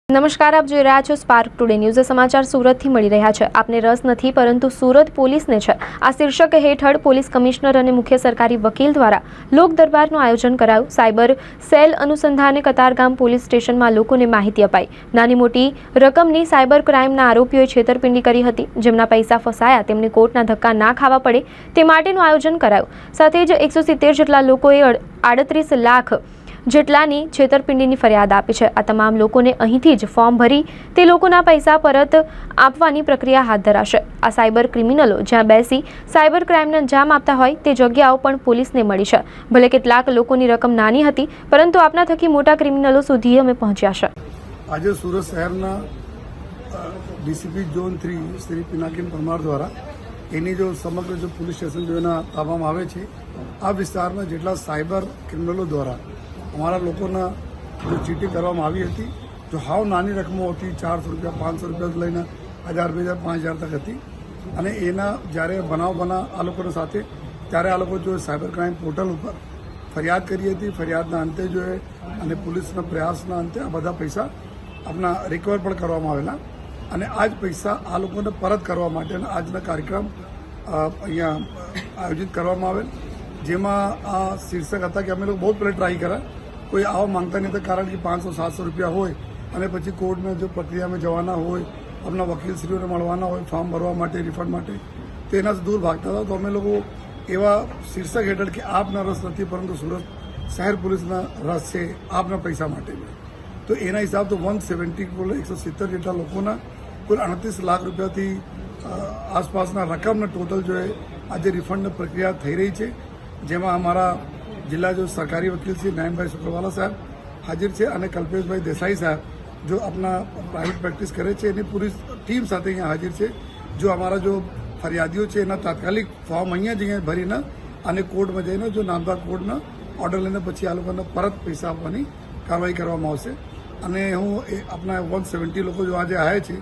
નમસ્કાર, આપ જોઈ રહ્યા છો સ્પાર્ક ટુડે ન્યૂઝ. સમાચાર સુરતથી મળી રહ્યા છે. આપને રસ નથી, પરંતુ સુરત પોલીસને છે. આ શીર્ષક હેઠળ પોલીસ કમિશનર અને મુખ્ય સરકારી વકીલ દ્વારા લોક દરબારનું આયોજન કરાયું. સાયબર સેલ અનુસંધાને કતારગામ પોલીસ સ્ટેશનમાં લોકોને માહિતી અપાઈ. નાની મોટી રકમની સાયબર ક્રાઇમના આરોપીઓએ છેતરપિંડી કરી હતી. જેમના પૈસા ફસાયા તેમને કોર્ટના ધક્કા ના ખાવા પડે તે માટેનું આયોજન કરાયું. સાથે જ 170 જેટલા લોકોએ 38 લાખ જેટલાની છેતરપિંડીની ફરિયાદ આપી છે. આ તમામ લોકોને અહીંથી જ ફોર્મ ભરી તે લોકોના પૈસા પરત આપવાની પ્રક્રિયા હાથ ધરાશે. આ સાયબર ક્રિમિનલો જ્યાં બેસી સાયબર ક્રાઇમને અંજામ આપતા હોય તે જગ્યાઓ પણ પોલીસને મળી છે. ભલે કેટલાક લોકોની રકમ નાની હતી, પરંતુ આપના થકી મોટા ક્રિમિનલો સુધી અમે પહોંચ્યા છે. આજે સુરત શહેરના ડીસીપી ઝોન 3 શ્રી પિનાકીન પરમાર દ્વારા એની જો સમગ્ર જો પોલીસ સ્ટેશન જો એના તાબામાં આવે છે, આ વિસ્તારમાં જેટલા સાયબર ક્રિમિનલો દ્વારા અમારા લોકોના જો ચીટિંગ કરવામાં આવી હતી, જો હાવ નાની રકમો હતી, 400 રૂપિયા 500 રૂપિયા લઈને 1000, 2000, 5000 તક હતી. અને એના જ્યારે બનાવ બના આ લોકોના સાથે, ત્યારે આ લોકો જો સાયબર ક્રાઇમ પોર્ટલ ઉપર ફરિયાદ કરી હતી. ફરિયાદના અંતે જો અને પોલીસના પ્રયાસના અંતે આ બધા પૈસા આપણા રિકવર પણ કરવામાં આવેલા. અને આ જ પૈસા આ લોકોને પરત કરવા માટેના આજના કાર્યક્રમ અહીંયા આયોજિત કરવામાં આવેલ, જેમાં આ શીર્ષક હતા કે અમે લોકો બહુ પહેલાં ટ્રાય કર્યા, કોઈ આવા માંગતા નહીં હતા. કારણ કે 500-700 રૂપિયા હોય અને પછી કોર્ટમાં જો પ્રક્રિયામાં જવાના હોય, આપણા વકીલશ્રીઓને મળવાના હોય ફોર્મ ભરવા માટે, રિફંડ માટે, તો એનાથી દૂર ભાગતા હતા. તો અમે લોકો એવા શીર્ષક હેઠળ કે આપના રસ નથી, પરંતુ સુરત શહેર પોલીસના રસ છે આપના પૈસા માટે, તો એના હિસાબ તો 170 જેટલા લોકોના કુલ 38 લાખ રૂપિયાથી આસપાસના રકમના ટોટલ જો આજે રિફંડની પ્રક્રિયા થઈ રહી છે. જેમાં અમારા જિલ્લા જો સરકારી વકીલ શ્રી નયનભાઈ શુક્રવાલા સાહેબ હાજર છે અને કલ્પેશભાઈ દેસાઈ સાહેબ જો આપણા પ્રાઇવેટ પ્રેક્ટિસ કરે છે, એની પૂરી ટીમ સાથે અહીંયા હાજર છે. જો અમારા જો ફરિયાદીઓ છે એના તાત્કાલિક ફોર્મ અહીંયા જ ભરીને અને કોર્ટમાં જઈને જો નામદાર કોર્ટના ઓર્ડર લઈને પછી આ લોકોને પરત પૈસા આપવાની કાર્યવાહી કરવામાં આવશે. અને હું આપણા 170 લોકો જો આજે આવ્યા છે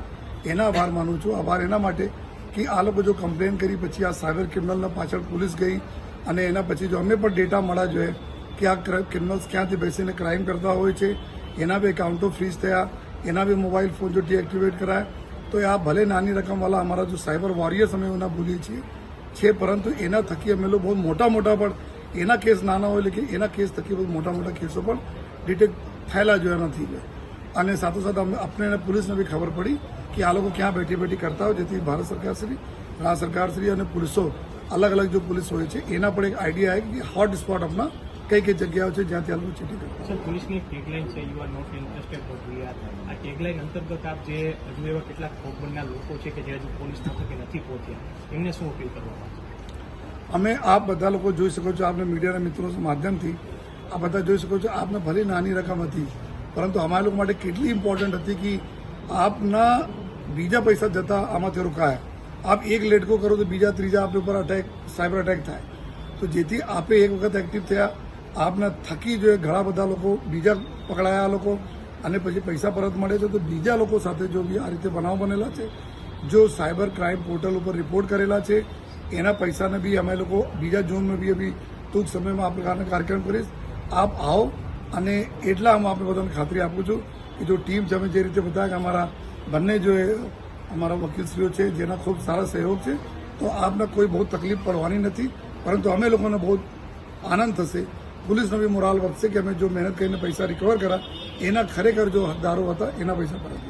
એના આભાર માનું છું. આભાર એના માટે કે આ લોકો જો કમ્પ્લેન કરી પછી આ સાયબર ક્રિમિનલના પાછળ પોલીસ ગઈ અને એના પછી જો અમે પણ ડેટા મળ્યા જોઈએ કે આ ક્રિમિનલ્સ ક્યાંથી બેસીને ક્રાઇમ કરતા હોય છે, એના બી એકાઉન્ટો ફ્રીઝ થયા, એના બી મોબાઈલ ફોન જો ડીએક્ટિવેટ કરાય, તો આ ભલે નાની રકમવાળા અમારા જો સાયબર વોરિયર્સ અમે એના બોલીએ છીએ, પરંતુ એના થકી અમે લોકો બહુ મોટા પણ એના કેસ નાના હોય, એટલે કે એના કેસ થકી બહુ મોટા કેસો પણ ડિટેક્ટ થયેલા જોયા નથી. અને સાથોસાથ આપણે પોલીસને બી ખબર પડી કે આ લોકો ક્યાં બેઠી કરતા હોય, જેથી ભારત સરકારશ્રી, રાજ્ય સરકારશ્રી અને પોલીસો અલગ જો પોલીસ હોય છે એના પણ એક આઈડિયા આવે કે હોટ સ્પોટ આપના કઈ જગ્યાઓ છે જ્યાંથી આ લોકો ચીટિંગ કરતા. સર, પોલીસની ટેગલાઇન છે you are not interested for VR. આ ટેગલાઇન અંતર્ગત આપ જે હજુ એવા કેટલાક ભોગબનના લોકો છે કે જે હજુ પોલીસના થકી નથી પહોંચ્યા, એમને શું અપીલ કરવા માંગો? અમે આપ બધા લોકો જોઈ શકો છો, આપને મીડિયાના મિત્રો માધ્યમથી આ બધા જોઈ શકો છો, આપને ભલે નાની રકમ હતી, પરંતુ અમારા લોકો માટે કેટલી ઇમ્પોર્ટન્ટ હતી કે આપના બીજા પૈસા જતા આમાંથી રોકાયા. આપ એક લેટકો કરો તો બીજા ત્રીજા આપની ઉપર સાયબર અટેક થાય. તો જેથી આપે એક વખત એક્ટિવ થયા, આપના થકી જો ઘણા બધા લોકો બીજા પકડાયા લોકો અને પછી પૈસા પરત મળે છે, તો બીજા લોકો સાથે જો બી આ રીતે બનાવ બનેલા છે, જો સાયબર ક્રાઇમ પોર્ટલ ઉપર રિપોર્ટ કરેલા છે, એના પૈસાને બી અમે લોકો બીજા ઝોનમાં બી ટૂંક સમયમાં આ પ્રકારના કાર્યક્રમ કરીશ. આપ આવો અને એટલા હું આપણે બધાને ખાતરી આપું છું કે જો ટીમ છે, અમે જે રીતે બધા કે અમારા બંને જો અમારા વકીલશ્રીઓ છે જેના ખૂબ સારા સહયોગ છે, તો આપને કોઈ બહુ તકલીફ પડવાની નથી. પરંતુ અમે લોકોને બહુ આનંદ થશે, પોલીસનો બી મોરાલ વધશે કે અમે જો મહેનત કરીને પૈસા રિકવર કર્યા, એના ખરેખર જો હકદારો હતા એના પૈસા પરત.